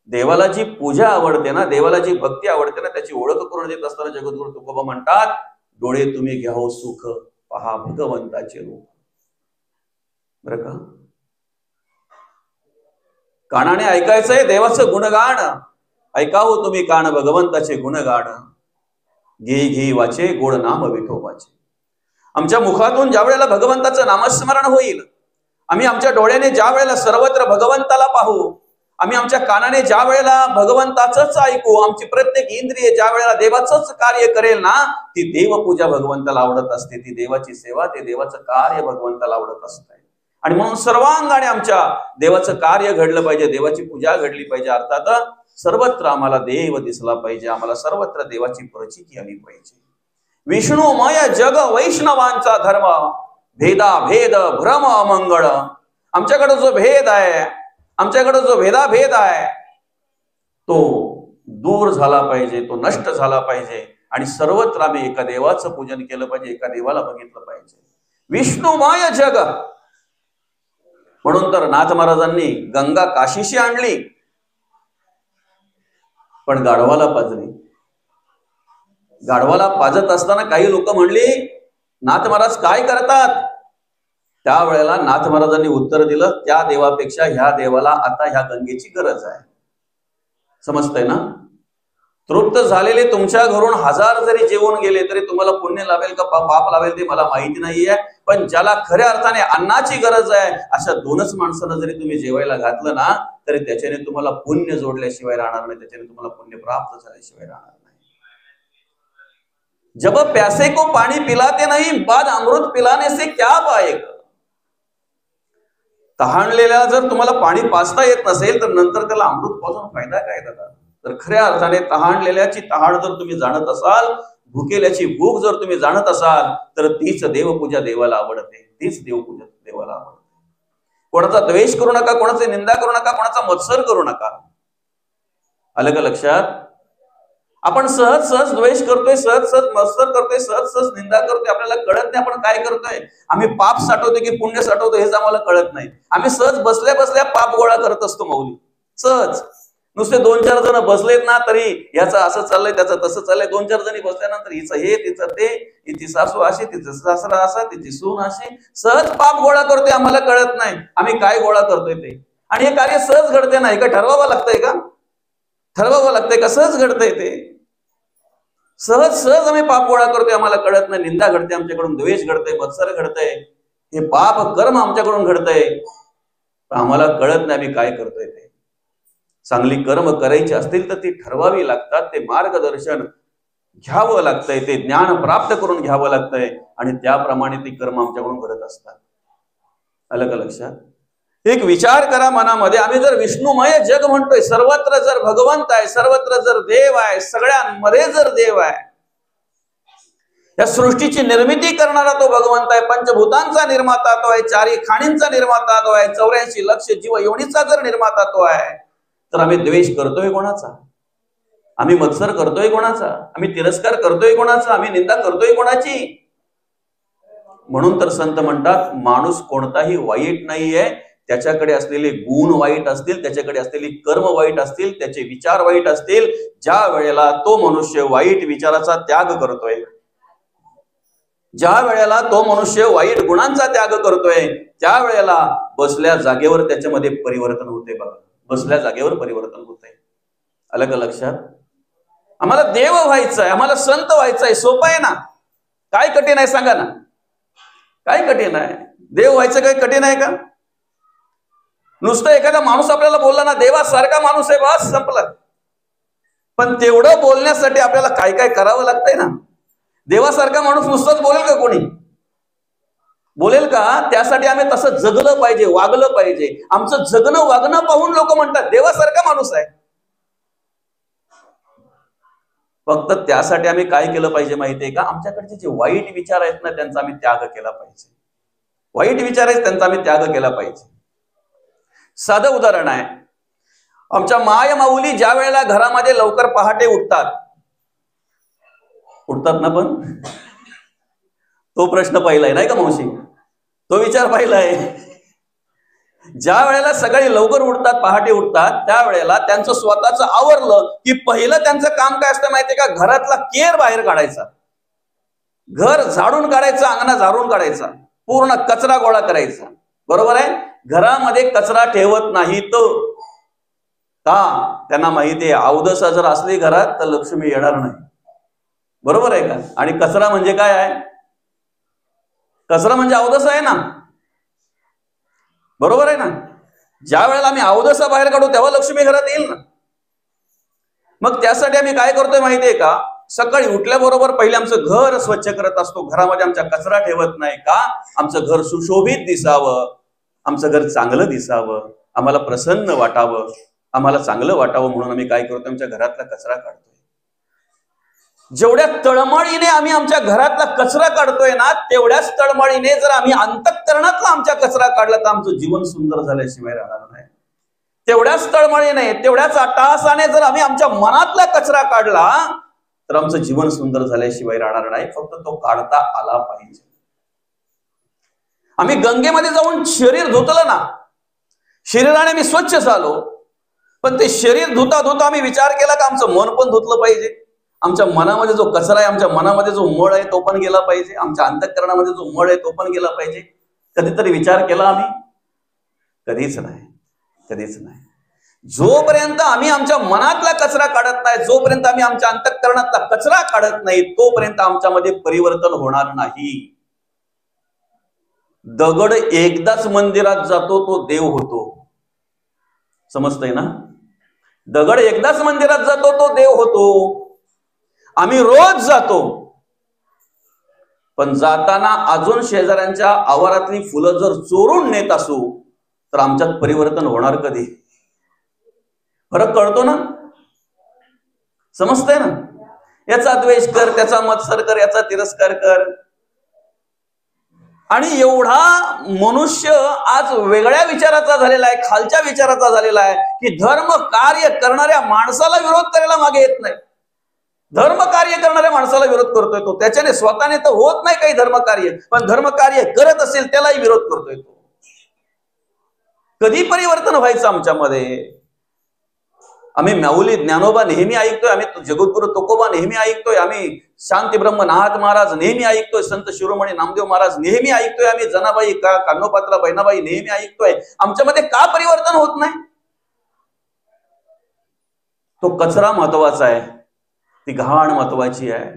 देवाला जी पूजा आवडते ना, देवाला जी भक्ती आवडते ना, त्याची ओळख करून देत असताना जगद्गुरु तुकोबा म्हणतात, डोळे तुम्ही घ्याव सुख, पहा भगवंताचे रूप. बरं का, कानाने ऐकायचंय देवाचं गुणगान, ऐकावं तुम्ही कान भगवंताचे गुणगान, घे घे वाचे गोड नाम विठोबाचे. आमच्या मुखातून ज्या वेळेला भगवंताचं नामस्मरण होईल, आम्ही आमच्या डोळ्याने ज्या वेळेला सर्वत्र भगवंताला पाहू, आम्ही आमच्या कानाने ज्या वेळेला भगवंताचंच ऐकू, आमची प्रत्येक इंद्रिय ज्या वेळेला देवाचंच कार्य करेल ना, ती देवपूजा भगवंताला आवडत असते, ती देवाची सेवा, ते देवाचं कार्य भगवंताला आवडत असते. आणि म्हणून सर्वांगाने आमच्या देवाचं कार्य घडलं पाहिजे, देवाची पूजा घडली पाहिजे. अर्थात सर्वत्र आम्हाला देव दिसला पाहिजे, आम्हाला सर्वत्र देवाची प्रचिती आली पाहिजे. विष्णुमय जग वैष्णवांचा धर्म, भेदा भेद भ्रम अमंगळ. आमच्याकडे जो भेद आहे, आमच्याकडे जो भेदाभेद आहे, तो दूर झाला पाहिजे, तो नष्ट झाला पाहिजे. आणि सर्वत्र आम्ही एका देवाचं पूजन केलं पाहिजे, एका देवाला बघितलं पाहिजे. विष्णुमय जग म्हणून तर नाथ महाराजांनी गंगा काशीशी आणली, पण गाढवाला पाजली. गाढवाला पाजत असताना काही लोक म्हणली, नाथ महाराज काय करतात? त्यावेळेला नाथ महाराजांनी उत्तर दिलं, त्या देवापेक्षा ह्या देवाला आता ह्या गंगेची गरज आहे. समजतंय ना? तृप्त झालेले तुमच्या घरून 1000 जरी जेवून गेले तरी तुम्हाला पुण्य लाभेल का पाप लाभेल ते मला माहिती नाहीये, पण ज्याला खऱ्या अर्थाने अन्नाची गरज आहे अशा 2च माणसांना जरी तुम्ही जेवायला घातलं ना, तरी त्याच्याने तुम्हाला पुण्य जोडल्याशिवाय राहणार नाही, त्याच्याने तुम्हाला पुण्य प्राप्त झाल्याशिवाय राहणार नाही. जब प्यासे को पाणी पिलाते नाही, बाद अमृत पिलाने से क्या पाएगा. तहानलेल्या जर तुम्हाला पाणी पाजता येत नसेल तर नंतर त्याला अमृत पाजून फायदा काय दादा? तर खऱ्या अर्थाने तहानलेल्याची तहान जर तुम्ही जाणत असाल, भुकेल्याची भूक जर तुम्ही जाणत असाल, तर तीच देवपूजा देवाला आवडते, तीच देवपूजा देवाला आवडते. कोणाचा द्वेष करू नका, कोणाची निंदा करू नका, कोणाचा मत्सर करू नका. आलं का लक्षात? आपण सहज सहज द्वेष करतोय, सहज सहज मत्सर करतोय, सहज सहज निंदा करतोय, आपल्याला कळत नाही आपण काय करतोय. आम्ही पाप साठवतोय की पुण्य साठवतोय हेच आम्हाला कळत नाही. आम्ही सहज बसल्या बसल्या पाप गोळा करत असतो माऊली. सहज नुसते 2-4 जण बसलेत ना तरी याचं असं चाललंय, त्याचं तसं चाललंय. 2-4 जणी बसल्यानंतर हिचं हे, तिचं ते, हिची सासू अशी, तिचं सासरा असा, तिची सून अशी. सहज पाप गोळा करतोय, आम्हाला कळत नाही आम्ही काय गोळा करतोय ते. आणि हे कार्य सहज घडते नाही का? ठरवावं लागतंय का? ठरवावं लागतंय का? सहज घडतंय ते. सहज सहज आम्ही पाप गोळा करतोय, आम्हाला कळत नाही. निंदा घडते आमच्याकडून, द्वेष घडतंय, मत्सर घडतंय, हे पाप कर्म आमच्याकडून घडतंय, आम्हाला कळत नाही आम्ही काय करतोय ते. चांगली कर्म करायची असतील तर ती ठरवावी लागतात, ते मार्गदर्शन घ्यावं लागतंय, ते ज्ञान प्राप्त करून घ्यावं लागतंय आणि त्याप्रमाणे ती कर्म आमच्याकडून घडत असतात. आलं का लक्षात? एक विचार करा मनामध्ये, आम्ही जर विष्णुमय जग म्हणतोय, सर्वत्र जर भगवंत आहे, सर्वत्र जर देव आहे, सगळ्यांमध्ये जर देव आहे, या सृष्टीची निर्मिती करणारा तो भगवंत आहे, पंचभूतांचा निर्माता तो आहे, 4 खाणींचा निर्माता तो आहे, 84 लक्ष जीव योनीचा जर निर्माता तो आहे, तर आम्ही द्वेष करतोय कोणाचा? आम्ही मत्सर करतोय कोणाचा? आम्ही तिरस्कार करतोय कोणाचा? आम्ही निंदा करतोय कोणाची? म्हणून तर संत म्हणतात, माणूस कोणताही वाईट नाहीये. त्याच्याकडे असलेले गुण वाईट असतील, त्याच्याकडे असलेली कर्म वाईट असतील, त्याचे विचार वाईट असतील. ज्या वेळेला तो मनुष्य वाईट विचाराचा त्याग करतोय, ज्या वेळेला तो मनुष्य वाईट गुणांचा त्याग करतोय, त्या वेळेला बसल्या जागेवर त्याच्यामध्ये परिवर्तन होते. बघा, बसल्या जागेवर परिवर्तन होतंय. आलं का लक्षात? आम्हाला देव व्हायचं आहे, आम्हाला संत व्हायचं आहे. सोपं आहे ना? काय कठीण आहे सांगा ना? काय कठीण आहे? देव व्हायचं काय कठीण आहे का? नुसतं एखादा माणूस आपल्याला बोलला ना, देवासारखा माणूस आहे, बस संपलं. पण तेवढं बोलण्यासाठी आपल्याला काय काय करावं लागतंय ना. देवासारखा माणूस नुसतंच बोलेल का? कोणी बोलेल का? त्यासाठी आम्ही तसं जगलं पाहिजे, वागलं पाहिजे. आमचं जगणं वागणं पाहून लोक म्हणतात देवासारखा माणूस आहे. फक्त त्यासाठी आम्ही काय केलं पाहिजे माहितीये का? आमच्याकडचे जे वाईट विचार आहेत ना, त्यांचा आम्ही त्याग केला पाहिजे. वाईट विचार आहेत त्यांचा आम्ही त्याग केला पाहिजे. साधं उदाहरण आहे, आमच्या माय माऊली ज्या वेळेला घरामध्ये लवकर पहाटे उठतात ना, पण तो प्रश्न पाहिलाय नाही का मावशी, तो विचार पाहिलाय. ज्या वेळेला सकाळी लवकर उठतात, पहाटे उठतात, त्यावेळेला त्यांचं स्वतःचं आवरलं की पहिलं त्यांचं काम काय असतं माहितीये का? घरातला केर बाहेर काढायचा, घर झाडून काढायचं, अंगणा झाडून काढायचा, पूर्ण कचरा गोळा करायचा. बरोबर आहे? घरामध्ये कचरा ठेवत नाही तो का? त्यांना माहिती आहे अवदसा जर असली घरात तर लक्ष्मी येणार नाही. बरोबर आहे का? आणि कचरा म्हणजे काय आहे? कचरा म्हणजे अवदसा आहे ना. बरोबर आहे ना? ज्या वेळेला आम्ही अवदसा बाहेर काढू तेव्हा लक्ष्मी घरात येईल ना. मग त्यासाठी आम्ही काय करतोय माहितीये का? सकाळी उठल्याबरोबर पहिले आमचं घर स्वच्छ करत असतो. घरामध्ये आमच्या कचरा ठेवत नाही का? आमचं घर सुशोभित दिसावं, आमचं घर चांगलं दिसावं, आम्हाला प्रसन्न वाटावं, आम्हाला चांगलं वाटावं म्हणून आम्ही काय करतो? आमच्या घरातला कचरा काढतोय. जेवढ्या तळमळीने आम्ही आमच्या घरातला कचरा काढतोय ना, तेवढ्याच तळमळीने जर आम्ही अंतःकरणातला आमच्या कचरा काढला तर आमचं जीवन सुंदर झाल्याशिवाय राहणार नाही. तेवढ्याच तळमळीने, तेवढ्याच अट्टहासाने जर आम्ही आमच्या मनातला कचरा काढला तर आमचं जीवन सुंदर झाल्याशिवाय राहणार नाही. फक्त तो काढता आला पाहिजे. आम्ही गंगेमध्ये जाऊन शरीर धुतलं ना, शरीराने मी स्वच्छ झालो, पण ते शरीर धुता धुता आम्ही विचार केला का आमचं मन पण धुतलं पाहिजे. आमच्या मनामध्ये जो कचरा आहे, आमच्या मनामध्ये जो मळ आहे तो पण गेला पाहिजे. आमच्या अंतःकरणामध्ये जो मळ आहे तो पण गेला पाहिजे. कधीतरी विचार केला आम्ही? कधीच नाही, कधीच नाही. जोपर्यंत आम्ही आमच्या मनातला कचरा काढत नाही, जोपर्यंत आम्ही आमच्या अंतःकरणातला कचरा काढत नाही, तोपर्यंत आमच्यामध्ये परिवर्तन होणार नाही. दगड एकदाच मंदिरात जातो तो देव होतो. समजतंय ना? दगड एकदाच मंदिरात जातो तो देव होतो. आम्ही रोज जातो, पण जाताना अजून शेजाऱ्यांच्या आवारातली फुलं जर चोरून नेत असू तर आमच्यात परिवर्तन होणार कधी? फरक कळतो ना? समजतंय ना? याचा द्वेष कर, त्याचा मत्सर कर, याचा तिरस्कार कर. आणि एवढा मनुष्य आज वेगळ्या विचाराचा झालेला आहे, खालच्या विचाराचा झालेला आहे की धर्म कार्य करणाऱ्या माणसाला विरोध करायला मागे येत नाही. धर्म कार्य करणाऱ्या माणसाला विरोध करतोय तो. त्याच्याने स्वतःने तर होत नाही काही धर्म कार्य, पण धर्म कार्य करत असेल त्यालाही विरोध करतोय तो. कधी परिवर्तन व्हायचं आमच्यामध्ये? आम्ही माऊली ज्ञानोबा नेहमी ऐकतोय, आम्ही जगद्गुरु तुकोबा नेहमी ऐकतोय, आम्ही शांती ब्रह्म नाथ महाराज नेहमी ऐकतोय, संत शिरोमणी नामदेव महाराज नेहमी ऐकतोय, आम्ही जनाबाई कान्होपात्रा बहिणाबाई नेहमी ऐकतोय. आमच्यामध्ये का परिवर्तन होत नाही? तो कचरा महत्वाचा आहे, ती घाण महत्वाची आहे,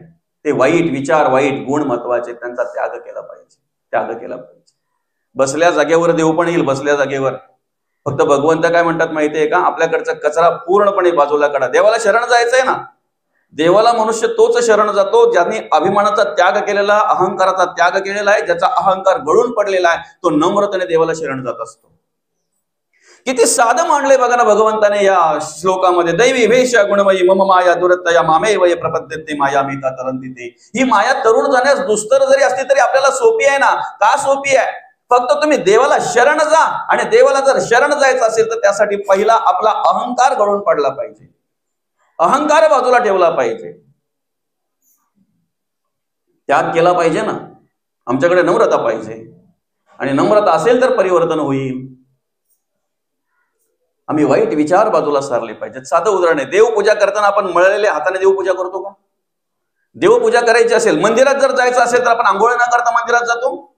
ते वाईट विचार, वाईट गुण महत्वाचे, त्यांचा त्याग केला पाहिजे, त्याग केला पाहिजे. बसल्या जागेवर देव पण येईल, बसल्या जागेवर. फक्त भगवंत काय म्हणतात माहितीये का? आपल्याकडचा कचरा पूर्णपणे बाजूला काढा. देवाला शरण जायचंय ना, देवाला मनुष्य तोच शरण जातो ज्यांनी अभिमानाचा त्याग केलेला, अहंकाराचा त्याग केलेला आहे, ज्याचा अहंकार गळून पडलेला आहे, तो नम्रतेने देवाला शरण जात असतो. किती साधं मांडलंय बघा ना भगवंताने या श्लोकामध्ये. दैवी वेश गुणमयी मम माया दुरत्तया मामे वय प्रपद्यते माया मिता तरंती. ही माया तरुण जाण्यास दुस्तर जरी असली तरी आपल्याला सोपी आहे ना. का सोपी आहे? फक्त तुम्ही देवाला शरण जा. आणि देवाला जर शरण जायचं असेल तर त्यासाठी पहिला आपला अहंकार गळून पडला पाहिजे, अहंकार बाजूला ठेवला पाहिजे, त्याग केला पाहिजे ना. आमच्याकडे नम्रता पाहिजे, आणि नम्रता असेल तर परिवर्तन होईल. आम्ही वाईट विचार बाजूला सारले पाहिजेत. साधं उदाहरण आहे, देवपूजा करताना आपण मळलेल्या हाताने देवपूजा करतो का? देवपूजा करायची असेल, मंदिरात जर जायचं असेल तर आपण आंघोळ न करता मंदिरात जातो.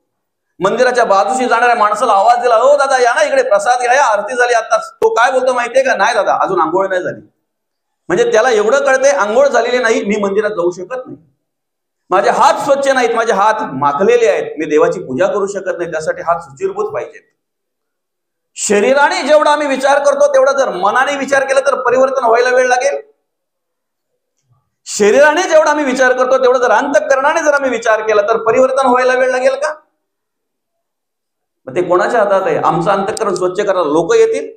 मंदिराच्या बाजूशी जाणाऱ्या माणसाला आवाज दिला, हो दादा या ना इकडे, प्रसाद घ्या, आरती झाली आताच. तो काय बोलतो माहितीये का? नाही दादा अजून आंघोळ नाही झाली. म्हणजे त्याला एवढं कळतंय आंघोळ झालेली नाही, मी मंदिरात जाऊ शकत नाही, माझे हात स्वच्छ नाहीत, माझे हात माखलेले आहेत, मी देवाची पूजा करू शकत नाही. त्यासाठी हात शुचिर्भूत पाहिजेत. शरीराने जेवढा आम्ही विचार करतो तेवढा जर मनाने विचार केला तर परिवर्तन व्हायला वेळ लागेल. शरीराने जेवढा आम्ही विचार करतो तेवढा जर अंतःकरणाने जर आम्ही विचार केला तर परिवर्तन व्हायला वेळ लागेल का? मग ते कोणाच्या हातात आहे? आमचं अंतःकरण स्वच्छ करायला लोक येतील?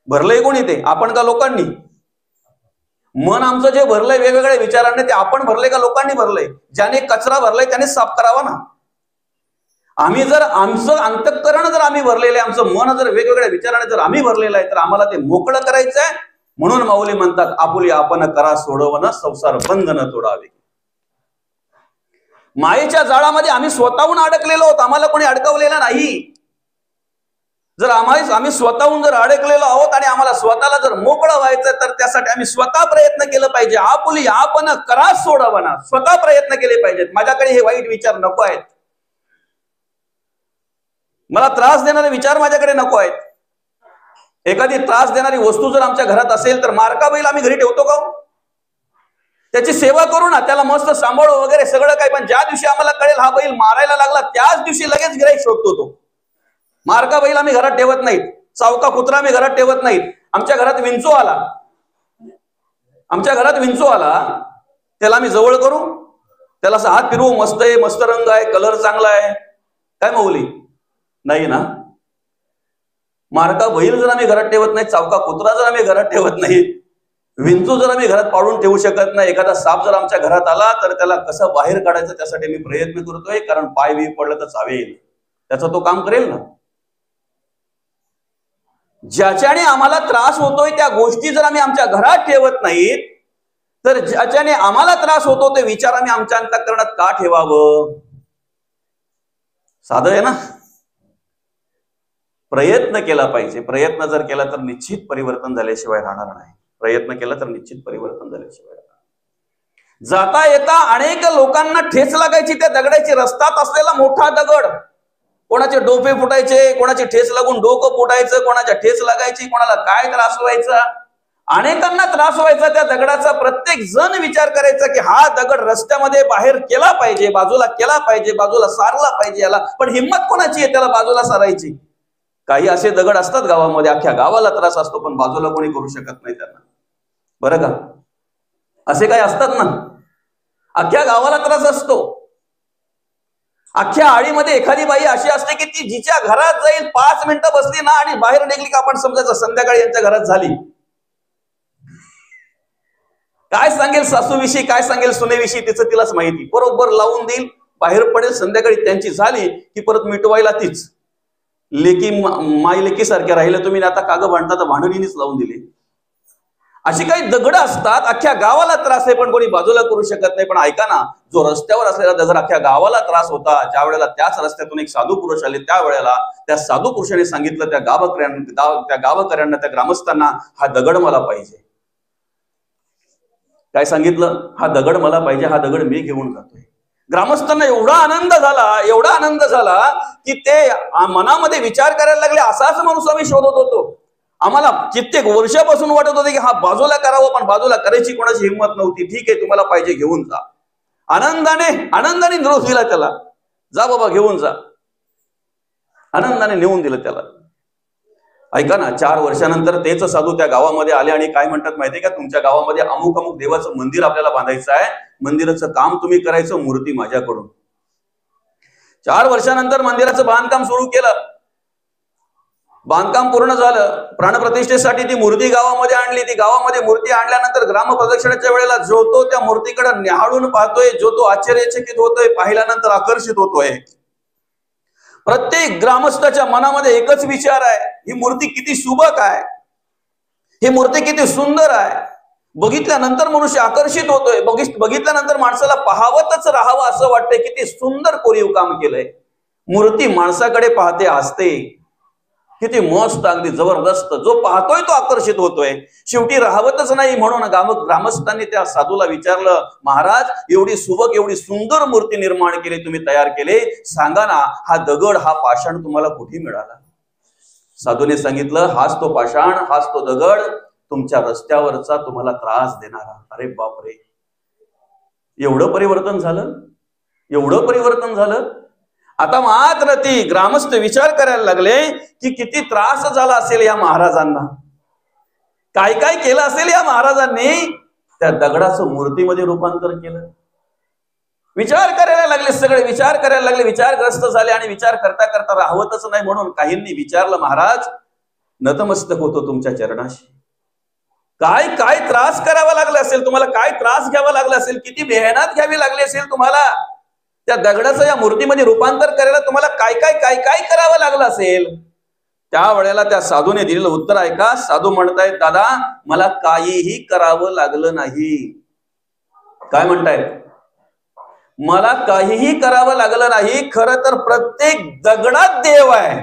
भरलंय कोणी ते? आपण का लोकांनी? मन आमचं जे भरलंय वेगवेगळ्या विचारांनी, ते आपण भरलंय का लोकांनी भरलंय? ज्याने कचरा भरलाय त्याने साफ करावा ना. आम्ही जर आमचं अंतःकरण जर आम्ही भरलेलं आहे, आमचं मन जर वेगवेगळ्या विचाराने जर आम्ही भरलेलं आहे, तर आम्हाला ते मोकळं करायचं आहे. म्हणून माऊली म्हणतात, आपुली आपण करा सोडवणं, संसार बंधन तोडावे. मायेच्या जाळामध्ये आम्ही स्वतःहून अडकलेलो आहोत, आम्हाला कोणी अडकवलेलं नाही. जर आम्ही स्वतःहून जर अडकलेलो आहोत आणि आम्हाला स्वतःला जर मोकळं व्हायचं, तर त्यासाठी आम्ही स्वतः प्रयत्न केलं पाहिजे. आपुली आपण करा सोडवणं, स्वतः प्रयत्न केले पाहिजेत. माझ्याकडे हे वाईट विचार नको आहेत, मला त्रास देणारे विचार माझ्याकडे नको आहेत. एखादी त्रास देणारी वस्तू जर आमच्या घरात असेल, तर मारका बैल आम्ही घरी ठेवतो का? त्याची सेवा करू ना, त्याला मस्त सांभाळू वगैरे सगळं काही. पण ज्या दिवशी आम्हाला कळेल हा बैल मारायला लागला, त्याच दिवशी लगेच गिऱ्हाईक शोधतो तो. मारका बैल आम्ही घरात ठेवत नाहीत, चावका कुत्रा आम्ही घरात ठेवत नाहीत. आमच्या घरात विंचू आला, त्याला आम्ही जवळ करू, त्याला असं हात फिरवू, मस्त आहे, मस्त रंग आहे, कलर चांगला आहे, काय माऊली? नाही ना. मारका बैल जर आम्ही घरात ठेवत नाही, चावका कुत्रा जर आम्ही घरात ठेवत नाही, विंचू जर आम्ही घरात पाळून ठेवू शकत नाही, एखादा साप जर आमच्या घरात आला, तर त्याला कसं बाहेर काढायचं त्यासाठी मी प्रयत्न करतोय. कारण पाय बी पडलं तर चावेल, त्याचा तो काम करेल ना. ज्याच्याने आम्हाला त्रास होतोय त्या गोष्टी जर आम्ही आमच्या घरात ठेवत नाहीत, तर ज्याच्याने आम्हाला त्रास होतो ते विचार आम्ही आमच्या अंतःकरणात का ठेवावं? साधं आहे ना. प्रयत्न केला पाहिजे. प्रयत्न जर केला तर निश्चित परिवर्तन झाल्याशिवाय राहणार नाही. प्रयत्न केला तर निश्चित परिवर्तन झाल्याशिवाय राहणार. जाता येता अनेक लोकांना ठेच लागायची त्या दगडाची. रस्त्यात असलेला मोठा दगड, कोणाचे डोके फुटायचे, कोणाची ठेच लागून डोकं फुटायचं, कोणाच्या ठेच लागायची, कोणाला काय त्रास व्हायचा, अनेकांना त्रास व्हायचा त्या दगडाचा. प्रत्येक जण विचार करायचा की हा दगड रस्त्यामध्ये बाहेर केला पाहिजे, बाजूला केला पाहिजे, बाजूला सारला पाहिजे याला. पण हिंमत कोणाची आहे त्याला बाजूला सारायची? काही असे दगड असतात गावामध्ये, अख्ख्या गावाला त्रास असतो, पण बाजूला कोणी करू शकत नाही त्यांना, बरं का? असे काही असतात ना, अख्ख्या गावाला त्रास असतो. अख्ख्या आळीमध्ये एखादी बाई अशी असते की ती जिच्या घरात जाईल 5 मिनिटं बसली ना आणि बाहेर निघली का आपण समजायचं संध्याकाळी यांच्या घरात झाली. काय सांगेल सासूविषयी, काय सांगेल सुनेविषयी तिचं तिलाच माहिती. बरोबर लावून देईल, बाहेर पडेल, संध्याकाळी त्यांची झाली की परत मिटवायला तीच. लेकी माई लेकी सारख्या राहिल्या तुम्ही, आता कागद भांडता तर भांडणीच लावून दिली. अशी काही दगड असतात, अख्ख्या गावाला त्रास आहे पण कोणी बाजूला करू शकत नाही. पण ऐका ना, जो रस्त्यावर असलेला दगड अख्ख्या गावाला त्रास होता, ज्या वेळेला त्याच रस्त्यातून एक साधू पुरुष आले, त्यावेळेला त्या साधू पुरुषाने सांगितलं त्या गावकऱ्यांना, त्या ग्रामस्थांना, हा दगड मला पाहिजे. काय सांगितलं? हा दगड मला पाहिजे, हा दगड मी घेऊन जातोय. ग्रामस्थांना एवढा आनंद झाला की ते मनामध्ये विचार करायला लागले, असाच माणूस आम्ही शोधत होतो. आम्हाला कित्येक वर्षापासून वाटत होते की हा बाजूला करावं, पण बाजूला करायची कोणाची हिंमत नव्हती. ठीक आहे, तुम्हाला पाहिजे घेऊन जा. आनंदाने निरोप दिला त्याला, जा बाबा घेऊन जा. आनंदाने नेऊन दिलं त्याला. ऐका ना, 4 वर्षानंतर तेच साधू त्या गावामध्ये आले आणि काय म्हणतात माहितीये का, तुमच्या गावामध्ये अमुक अमुक देवाचं मंदिर आपल्याला बांधायचं आहे, मंदिराचं काम तुम्ही करायचं, मूर्ती माझ्याकडून. 4 वर्षानंतर मंदिराचं बांधकाम सुरू केलं. बांधकाम पूर्ण झालं. प्राणप्रतिष्ठेसाठी ती मूर्ती गावामध्ये आणली. ती गावामध्ये मूर्ती आणल्यानंतर ग्रामप्रदक्षिणेच्या वेळेला जो तो त्या मूर्तीकडे निहाळून पाहतोय, जो तो आश्चर्यचकित होतोय, पाहिल्यानंतर आकर्षित होतोय. प्रत्येक ग्रामस्थाच्या मनामध्ये एकच विचार आहे, ही मूर्ती किती सुबक आहे, ही मूर्ती किती सुंदर आहे. बघितल्यानंतर मनुष्य आकर्षित होतोय. बघितल्यानंतर माणसाला पाहावतच राहावं असं वाटतंय. किती सुंदर कोरीव काम केलंय. मूर्ती माणसाकडे पाहते, हसते, किती मस्त, अगदी जबरदस्त. जो पाहतोय तो आकर्षित होतोय. शेवटी राहवतच नाही. म्हणून ग्रामस्थांनी त्या साधूला विचारलं, महाराज एवढी सुबक, एवढी सुंदर मूर्ती निर्माण केली, तुम्ही तयार केले, सांगा ना, हा दगड, हा पाषाण तुम्हाला कुठे मिळाला? साधूने सांगितलं, हाच तो पाषाण, हाच तो दगड, तुमच्या रस्त्यावरचा तुम्हाला त्रास देणारा. अरे बापरे, एवढं परिवर्तन झालं. आता मात्र ती ग्रामस्थ विचार करायला लागले की किती त्रास झाला असेल या महाराजांना, काय काय केलं असेल या महाराजांनी. त्या दगडाचं मूर्तीमध्ये रूपांतर केलं. विचार करायला लागले, सगळे विचार करायला लागले, विचारग्रस्त झाले आणि विचार करता करता राहवतच नाही. म्हणून काहींनी विचारलं, महाराज नतमस्तक होतो तुमच्या चरणाशी. काय काय त्रास करावा लागला असेल तुम्हाला, काय त्रास घ्यावा लागला असेल, किती मेहनत घ्यावी लागली असेल तुम्हाला. त्या दगडाचं या मूर्तीमध्ये रूपांतर करायला तुम्हाला काय काय काय काय करावं लागलं असेल? त्यावेळेला त्या साधूने दिलेलं उत्तर ऐका. साधू म्हणतायत, दादा मला काहीही करावं लागलं नाही. काय म्हणतायत? मला काहीही करावं लागलं नाही. खरं तर प्रत्येक दगडात देव आहे.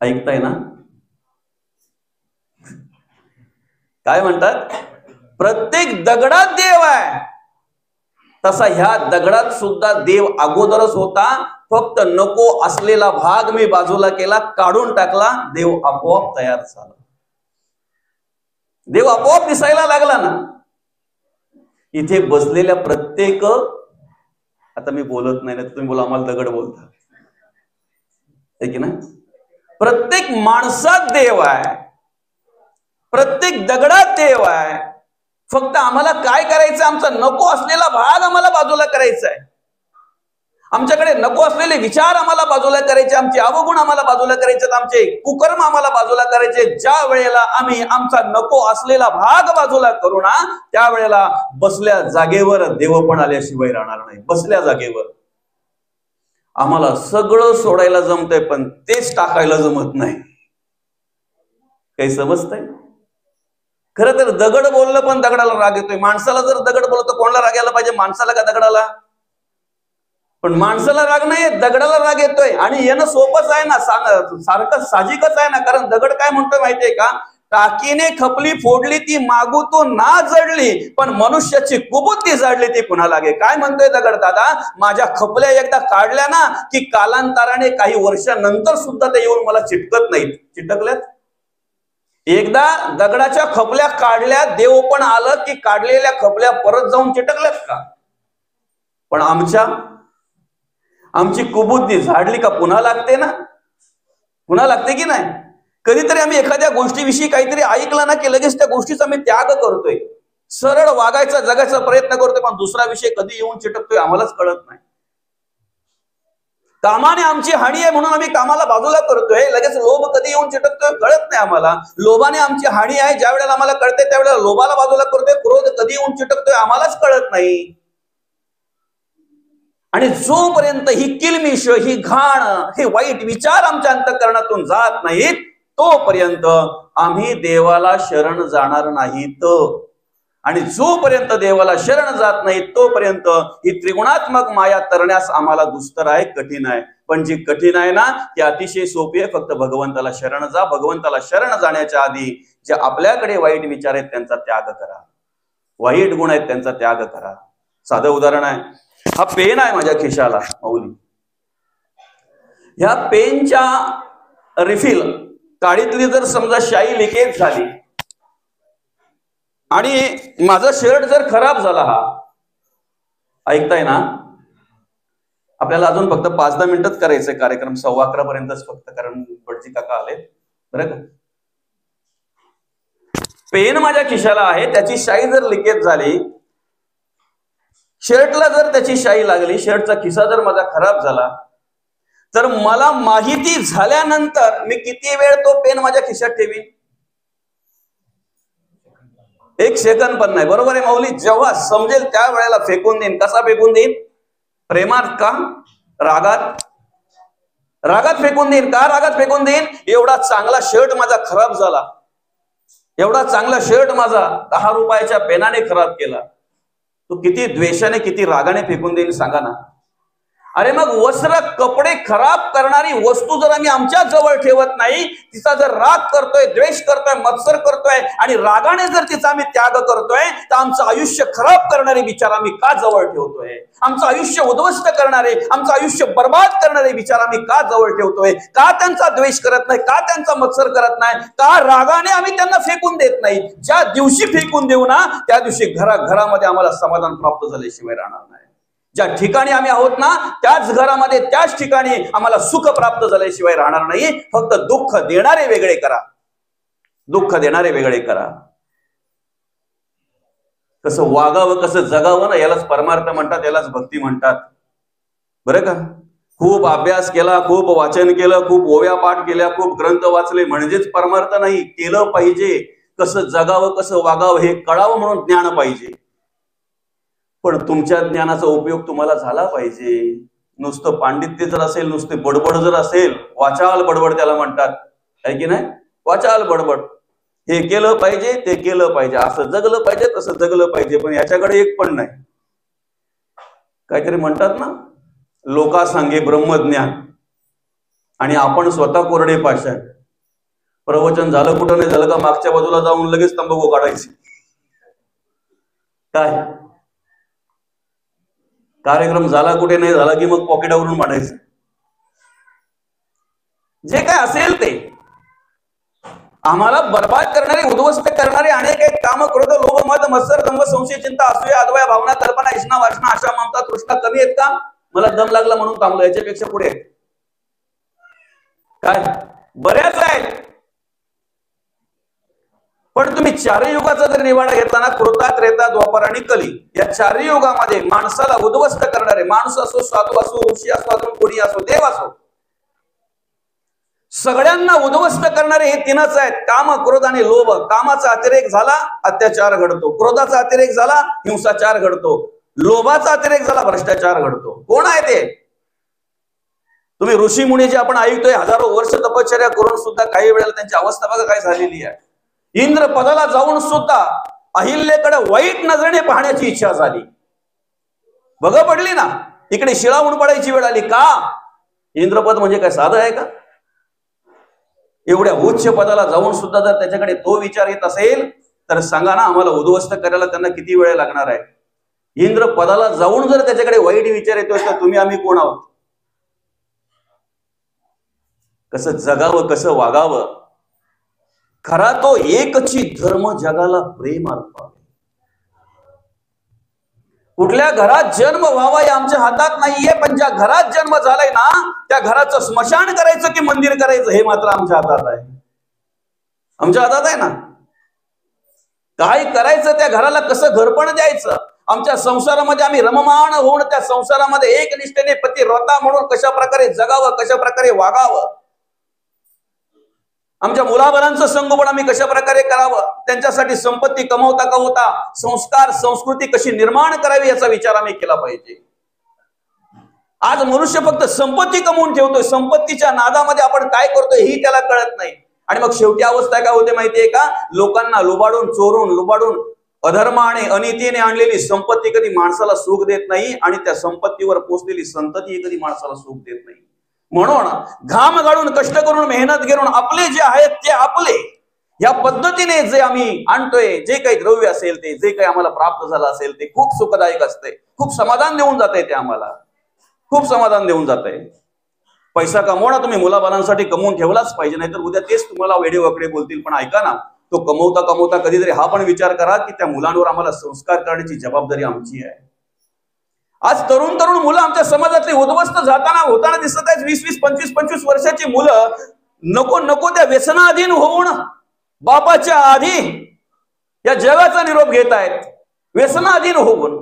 ऐकताय ना? काय म्हणतात? प्रत्येक दगडात देव आहे. तसा ह्या दगडात सुद्धा देव अगोदरच होता. फक्त नको असलेला भाग मी बाजूला केला, काढून टाकला. देव आपोआप तयार झाला. देव आपोआप दिसायला लागला ना. इथे बसलेल्या प्रत्येक, आता मी बोलत नाही ना, तुम्ही बोला आम्हाला दगड बोलता, आहे की ना? प्रत्येक माणसात देव आहे, प्रत्येक दगडात देव आहे. फक्त आम्हाला काय करायचं? आमचा नको असलेला भाग आम्हाला बाजूला करायचा आहे. आमच्याकडे नको असलेले विचार आम्हाला बाजूला करायचे, आमचे अवगुण आम्हाला बाजूला करायचे, आमचे कुकर्म आम्हाला बाजूला करायचे. ज्या वेळेला आम्ही आमचा नको असलेला भाग बाजूला करू ना, त्यावेळेला बसल्या जागेवर देव पण आल्याशिवाय राहणार नाही. बसल्या जागेवर आम्हाला सगळं सोडायला जमतंय, पण तेच टाकायला जमत नाही. काही समजतंय? खरं तर दगड बोललं पण दगडाला राग येतोय. माणसाला जर दगड बोलतो कोणाला राग यायला पाहिजे? माणसाला का दगडाला? पण माणसाला राग नाही, दगडाला राग येतोय. आणि येणं सोपंच आहे ना, सारखं साहजिकच आहे ना. कारण दगड काय म्हणतोय माहितीये का? टाकीने खपली फोडली ती मागू तो ना जडली, पण मनुष्याची कुबुद्धी जाडली ती पुन्हा लागे. काय म्हणतोय दगड? दादा माझ्या खपल्या एकदा काढल्या ना की कालांतराने काही वर्षानंतर सुद्धा ते येऊन मला चिटकत नाहीत. चिटकल्यात? एकदा दगडाच्या खपल्या काढल्या, देव पण आलं की काढलेल्या खपल्या परत जाऊन चिटकल्यात का? पण आमची कुबुद्धी झाडली का पुन्हा लागते ना? पुन्हा लागते की नाही? कधीतरी आम्ही एखाद्या गोष्टीविषयी काहीतरी ऐकलं ना की लगेच त्या गोष्टीचा आम्ही त्याग करतोय. सरळ वागायचा जगायचा प्रयत्न करतोय, पण दुसरा विषय कधी येऊन चिटकतोय आम्हालाच कळत नाही. कामाने आमची हानी आहे म्हणून आम्ही कामाला बाजूला करतोय. लगेच लोभ कधी येऊन चिटकतोय कळत नाही आम्हाला. लोभाने आमची हानी आहे ज्या वेळेला आम्हाला कळते त्यावेळेला लोभाला बाजूला करतोय. क्रोध कधी येऊन चिटकतोय आम्हालाच कळत नाही. आणि जोपर्यंत ही किलमिश, ही घाण, हे वाईट विचार आमच्या अंतःकरणातून जात नाहीत, तोपर्यंत आम्ही देवाला शरण जाणार नाहीत. आणि जोपर्यंत देवाला शरण जात नाही तोपर्यंत ही त्रिगुणात्मक माया तरण्यास आम्हाला दुस्तर आहे, कठीण आहे. पण जी कठीण आहे ना ती अतिशय सोपी आहे. फक्त भगवंताला शरण जा. भगवंताला शरण जाण्याच्या आधी जे आपल्याकडे वाईट विचार आहेत त्यांचा त्याग करा, वाईट गुण आहेत त्यांचा त्याग करा. साधं उदाहरण आहे, हा पेन आहे माझ्या खिशाला माऊली. ह्या पेनच्या रिफिल काडीतली जर समजा शाई लिकेज झाली आणि माझा शर्ट जर खराब झाला, हा ऐकताय ना? आपल्याला अजून फक्त 5-10 मिनिटच करायचंय कार्यक्रम, 11:15 पर्यंतच फक्त, कारण भटजी काका आले बरं का. पेन माझ्या खिशाला आहे, त्याची शाई जर लिकेज झाली, शर्टला जर त्याची शाई लागली, शर्टचा खिसा जर माझा खराब झाला, तर मला माहिती झाल्यानंतर मी किती वेळ तो पेन माझ्या खिशात ठेवीन? 1 सेकंद पण नाही. बरोबर आहे माऊली? जेव्हा समजेल त्या वेळेला फेकून देईन. कसा फेकून देईन? प्रेमात का रागात? रागात फेकून देईन. का रागात फेकून देईन? एवढा चांगला शर्ट माझा खराब झाला, एवढा चांगला शर्ट माझा 10 रुपयाच्या पेनाने खराब केला, तो किती द्वेषाने किती रागाने फेकून देईल सांगा ना. अरे मग वस्त्र कपडे खराब करणारी वस्तू जर आम्ही आमच्या जवळ ठेवत नाही, तिचा जर राग करतोय, द्वेष करतोय, मत्सर करतोय आणि रागाने जर तिचा आम्ही त्याग करतोय, तर आमचं आयुष्य खराब करणारे विचार आम्ही का जवळ ठेवतोय? आमचं आयुष्य उद्ध्वस्त करणारे, आमचं आयुष्य बर्बाद करणारे विचार आम्ही का जवळ ठेवतोय? का त्यांचा द्वेष करत नाही? का त्यांचा मत्सर करत नाही? का रागाने आम्ही त्यांना फेकून देत नाही? ज्या दिवशी फेकून देऊ ना त्या दिवशी घरामध्ये आम्हाला समाधान प्राप्त झाल्याशिवाय राहणार नाही. ज्या ठिकाणी आम्ही आहोत ना त्याच घरामध्ये, त्याच ठिकाणी आम्हाला सुख प्राप्त झाल्याशिवाय राहणार नाही. फक्त दुःख देणारे वेगळे करा, दुःख देणारे वेगळे करा. कसं वागावं, कसं जगावं ना, यालाच परमार्थ म्हणतात, यालाच भक्ती म्हणतात बरं का. खूप अभ्यास केला, खूप वाचन केलं, खूप ओव्या पाठ केल्या, खूप ग्रंथ वाचले म्हणजेच परमार्थ नाही. केलं पाहिजे, कसं जगावं, कसं वागावं हे कळावं म्हणून ज्ञान पाहिजे. पण तुमच्या ज्ञानाचा उपयोग तुम्हाला झाला पाहिजे. नुसतं पांडित्य जर असेल, नुसते बडबड जर असेल, वाचाल बडबड त्याला म्हणतात, आहे की नाही? वाचाल बडबड, हे केलं पाहिजे, ते केलं पाहिजे, असं जगलं पाहिजे, तसं जगलं पाहिजे, पण याच्याकडे एक पण नाही. काहीतरी म्हणतात ना, लोका सांगे ब्रह्मज्ञान आणि आपण स्वतः कोरडे पाषाण. प्रवचन झालं कुठं नाही झालं का मागच्या बाजूला जाऊन लगेच तंबाखू काढायची. काय कार्यक्रम झाला कुठे नाही झाला की मग पॉकेटावरून मांडायचं. जे काय असेल ते आम्हाला बर्बाद करणारे, उद्ध्वस्त करणारे अनेक एक काम, क्रोध, लोभ, मद, मत्सर, दंभ, संशय, चिंता, असूया, अद्वया, भावना, कल्पना, इष्णा, वासना, आशा, ममता, तृष्णा कमी आहेत का? मला दम लागला म्हणून थांबलो, याच्यापेक्षा पुढे काय बऱ्याच आहेत. पण तुम्ही चारही युगाचा जर निवाडा घेतला ना, कृता, त्रेता, द्वापर आणि कली, या चारही युगामध्ये माणसाला उद्ध्वस्त करणारे, माणूस असो, साधू असो, ऋषी असो, अजून कोणी असो, देव असो, सगळ्यांना उद्ध्वस्त करणारे हे तीनच आहेत, काम, क्रोध आणि लोभ. कामाचा अतिरेक झाला अत्याचार घडतो, क्रोधाचा अतिरेक झाला हिंसाचार घडतो, लोभाचा अतिरेक झाला भ्रष्टाचार घडतो. कोण आहे ते? तुम्ही ऋषी मुनी जे आपण ऐकतोय, हजारो वर्ष तपश्चर्या करून सुद्धा काही वेळेला त्यांची अवस्था बघा काय झालेली आहे. इंद्र पदाला जाऊन सुद्धा अहिल्याकडे वाईट नजरेने पाहण्याची इच्छा झाली. बघा पडली ना, इकडे शिळावून पडायची वेळ आली. का? इंद्रपद म्हणजे काय साधं आहे का? एवढ्या उच्च पदाला जाऊन सुद्धा जर त्याच्याकडे तो विचार येत असेल तर सांगा ना, आम्हाला उद्ध्वस्त करायला त्यांना किती वेळ लागणार आहे? इंद्र पदाला जाऊन जर त्याच्याकडे वाईट विचार येतोय तर तुम्ही आम्ही कोण आहोत? कसं जगावं, कसं वागावं? खरा तो एकची धर्म जगाला प्रेम अर्पावे. कुठल्या घरात जन्म व्हावा हे आमच्या हातात नाहीये, पण ज्या घरात जन्म झालाय ना त्या घराचं स्मशान करायचं की मंदिर करायचं हे मात्र आमच्या हातात आहे. आमच्या हातात आहे ना, काय करायचं, त्या घराला कसं घरपण द्यायचं. आमच्या संसारामध्ये आम्ही रममाण होऊन त्या संसारामध्ये एकनिष्ठेने पतिव्रता म्हणून कशा प्रकारे जगावं, कशा प्रकारे वागावं, आमच्या मुलाबाळांचं संगोपन आम्ही कशा प्रकारे करावं, त्यांच्यासाठी संपत्ती कमवता कमवता संस्कार संस्कृती कशी निर्माण करावी याचा विचार आम्ही केला पाहिजे. आज मनुष्य फक्त संपत्ती कमवून ठेवतोय, संपत्तीच्या नादामध्ये आपण काय करतोय ही त्याला कळत नाही. आणि मग शेवटी अवस्था काय होते माहितीये का? लोकांना लुबाडून, चोरून, लुबाडून, अधर्माने, अनितीने आणलेली संपत्ती कधी माणसाला सुख देत नाही आणि त्या संपत्तीवर पोचलेली संतती कधी माणसाला सुख देत नाही. म्हणून घाम गाळून, कष्ट करून, मेहनत घेऊन आपले जे आहेत ते आपले या पद्धतीने जे आम्ही आणतोय, जे काही द्रव्य असेल ते, जे काही आम्हाला प्राप्त झालं असेल ते खूप सुखदायक असते, खूप समाधान देऊन जाते. ते आम्हाला खूप समाधान देऊन जाते. पैसा कमवणं तुम्ही मुलाबाळांसाठी कमवून ठेवलाच पाहिजे, नाहीतर उद्या तेच तुम्हाला वेडे वाकडे बोलतील. पण ऐका ना, तो कमवता कमवता कधीतरी हा पण विचार करा की त्या मुलांवर आम्हाला संस्कार करण्याची जबाबदारी आमची आहे. आज तरुण तरुण मुलं आमच्या समाजातली उद्ध्वस्त होताना दिसत आहेत. 20-20, 25-25 वर्षाची मुलं नको नको त्या व्यसनाधीन होऊन बापाच्या आधी या जगाचा निरोप घेत आहेत. व्यसनाधीन होऊन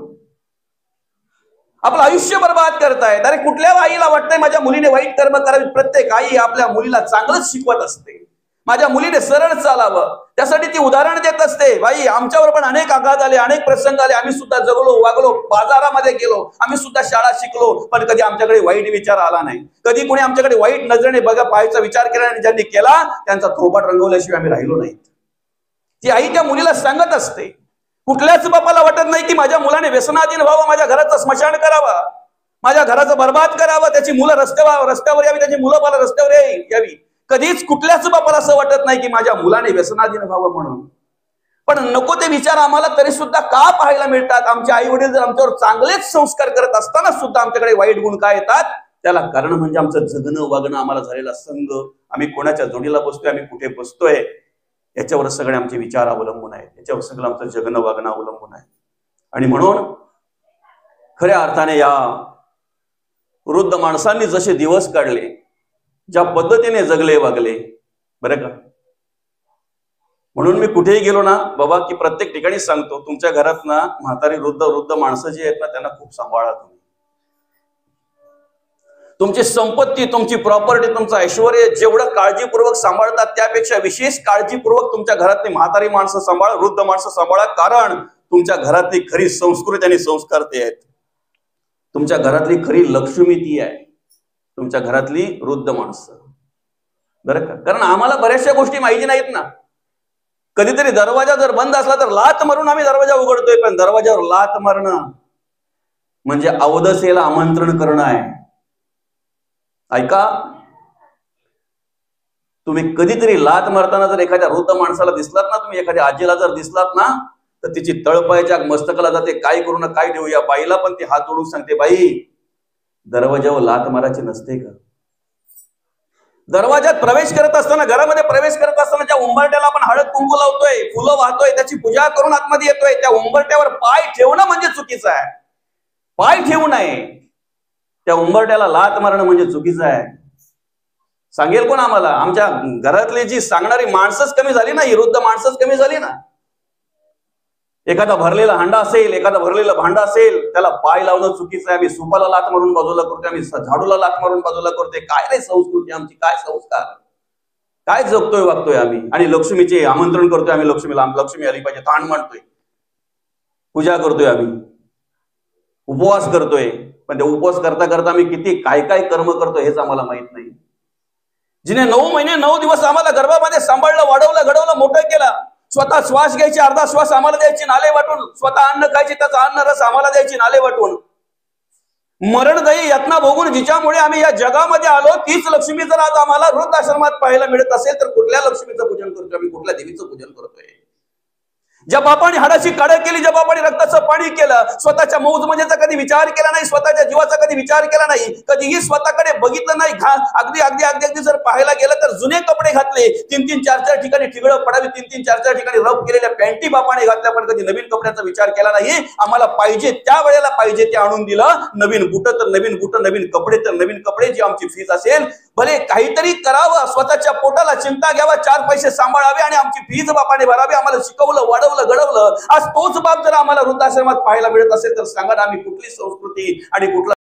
आपलं आयुष्य बर्बाद करतायत. अरे कुठल्या आईला वाटतंय माझ्या मुलीने वाईट कर्म करावी? प्रत्येक आई आपल्या मुलीला चांगलंच शिकवत असते. माझ्या मुलीने सरळ चालावं त्यासाठी ती उदाहरण देत असते. बाई, आमच्यावर पण अनेक आघात आले, अनेक प्रसंग आले, आम्ही सुद्धा जगलो, वागलो, बाजारामध्ये गेलो, आम्ही सुद्धा शाळा शिकलो, पण कधी आमच्याकडे वाईट विचार आला नाही. कधी कोणी आमच्याकडे वाईट नजरेने पाहायचा विचार केला आणि ज्यांनी केला त्यांचा थोपाट रंगवल्याशिवाय आम्ही राहिलो नाही. ती आई त्या मुलीला सांगत असते. कुठल्याच बापाला वाटत नाही की माझ्या मुलाने व्यसनाधीन व्हावं, माझ्या घराचं स्मशान करावं, माझ्या घराचं बर्बाद करावं, त्याची मुलं रस्त्यावर यावी, त्याची मुलं बाला रस्त्यावर यावी. कधीच कुठल्याच बापाला असं वाटत नाही की माझ्या मुलाने व्यसनाधीन व्हावं म्हणून. पण नको ते विचार आम्हाला तरी सुद्धा का पाहायला मिळतात? आमचे आई वडील जर आमच्यावर चांगलेच संस्कार करत असताना सुद्धा आमच्याकडे वाईट गुण का येतात? त्याला कारण म्हणजे आमचं जगणं वागणं, आम्हाला झालेला संग, आम्ही कोणाच्या जोडीला बसतोय, आम्ही कुठे बसतोय, याच्यावर सगळे आमचे विचार अवलंबून आहेत, याच्यावर सगळं आमचं जगणं वागणं अवलंबून आहे. आणि म्हणून खऱ्या अर्थाने या वृद्ध माणसांनी जसे दिवस काढले, ज्या पद्धतीने जगले वागले, बरं का, म्हणून मी कुठेही गेलो ना बाबा की प्रत्येक ठिकाणी सांगतो, तुमच्या घरात ना म्हातारी वृद्ध माणसं जी आहेत ना त्यांना खूप सांभाळा. तुमची संपत्ती, तुमची प्रॉपर्टी, तुमचं ऐश्वर्य जेवढं काळजीपूर्वक सांभाळतात त्यापेक्षा विशेष काळजीपूर्वक तुमच्या घरातली म्हातारी माणसं सांभाळा, वृद्ध माणसं सांभाळा. कारण तुमच्या घरातली खरी संस्कृती आणि संस्कार ते आहेत. तुमच्या घरातली खरी लक्ष्मी ती आहे, तुमच्या घरातली वृद्ध माणसं, बरं का. कारण आम्हाला बऱ्याचशा गोष्टी माहिती नाहीत ना. कधीतरी दरवाजा जर बंद असला तर लात मारून आम्ही दरवाजा उघडतोय, पण दरवाजावर लात मारणं म्हणजे अवदसेला आमंत्रण करणं आहे. ऐका, तुम्ही कधीतरी लात मारताना जर एखाद्या वृद्ध माणसाला दिसलात ना, तुम्ही एखाद्या आजीला जर दिसलात ना, तर तिची तळपायाच्या मस्तकाला जाते, काय करू ना काय ठेवू. या बाईला पण ती हात जोडून सांगते, बाई दरवाजावर लात मारायची नसते का. दरवाजात प्रवेश करत असताना, घरामध्ये प्रवेश करत असताना ज्या उंबरट्याला आपण हळद कुंकू लावतोय, फुलं वाहतोय, त्याची पूजा करून आतमध्ये येतोय, त्या उंबरट्यावर पाय ठेवणं म्हणजे चुकीचं आहे. पाय ठेवू नये, त्या उंबरट्याला लात मारणं म्हणजे चुकीचं आहे. सांगेल कोण आम्हाला? आमच्या घरातली जी सांगणारी माणसंच कमी झाली ना, ही वृद्ध माणसंच कमी झाली ना. एखादा भरलेला हांडा असेल, एखादा भरलेला भांडा असेल, त्याला पाय लावणं चुकीचं आहे. आम्ही सुपाला लात मारून बाजूला करतोय, आम्ही झाडूला लात मारून बाजूला करतोय. काय रे संस्कृती आमची, काय संस्कार, काय जगतोय वागतोय आम्ही. आणि लक्ष्मीचे आमंत्रण करतोय आम्ही, लक्ष्मी आली पाहिजे, ताण मांडतोय, पूजा करतोय आम्ही, उपवास करतोय. पण ते उपवास करता करता आम्ही किती काय काय कर्म करतोय हेच आम्हाला माहित नाही. जिने 9 महिने 9 दिवस आम्हाला गर्भामध्ये सांभाळलं, वाढवलं, घडवलं, मोठं केलं. स्वतः श्वास घ्यायची, अर्धा श्वास आम्हाला द्यायची नाले वाटून, स्वतः अन्न खायची, त्याचा अन्न रस आम्हाला द्यायची नाले वाटून. मरणदायी यातना भोगून जिच्यामुळे आम्ही या जगामध्ये आलो, तीच लक्ष्मी जर आज आम्हाला वृद्धाश्रमात पाहायला मिळत असेल तर कुठल्या लक्ष्मीचं पूजन करतोय आम्ही, कुठल्या देवीचं पूजन करतोय. ज्या बापाने हाडाची काढ केली, ज्या बापाने रक्ताचं पाणी केलं, स्वतःच्या मौज मजेचा कधी विचार केला नाही, स्वतःच्या जीवाचा कधी विचार केला नाही, कधीही स्वतःकडे बघितलं नाही. अगदी अगदी अगदी अगदी जर पाहायला गेलं तर जुने कपडे घातले, 3-3, 4-4 ठिकाणी ठिगळं पडावी, 3-3, 4-4 ठिकाणी रफ केलेल्या पॅन्टी बापाने घातल्या, पण कधी नवीन कपड्याचा विचार केला नाही. आम्हाला पाहिजे त्या वेळेला पाहिजे ते आणून दिलं. नवीन बुट तर नवीन बुट, नवीन कपडे तर नवीन कपडे. जी आमची फीस असेल, भले काहीतरी करावं, स्वतःच्या पोटाला चिंता घ्यावा, 4 पैसे सांभाळावे आणि आमची फीज बापाने भरावी. आम्हाला शिकवलं, वाढवलं, घडवलं. आज तोच बाप जर आम्हाला वृद्धाश्रमात पाहायला मिळत असेल तर सांगा ना, आम्ही कुठली संस्कृती आणि कुठला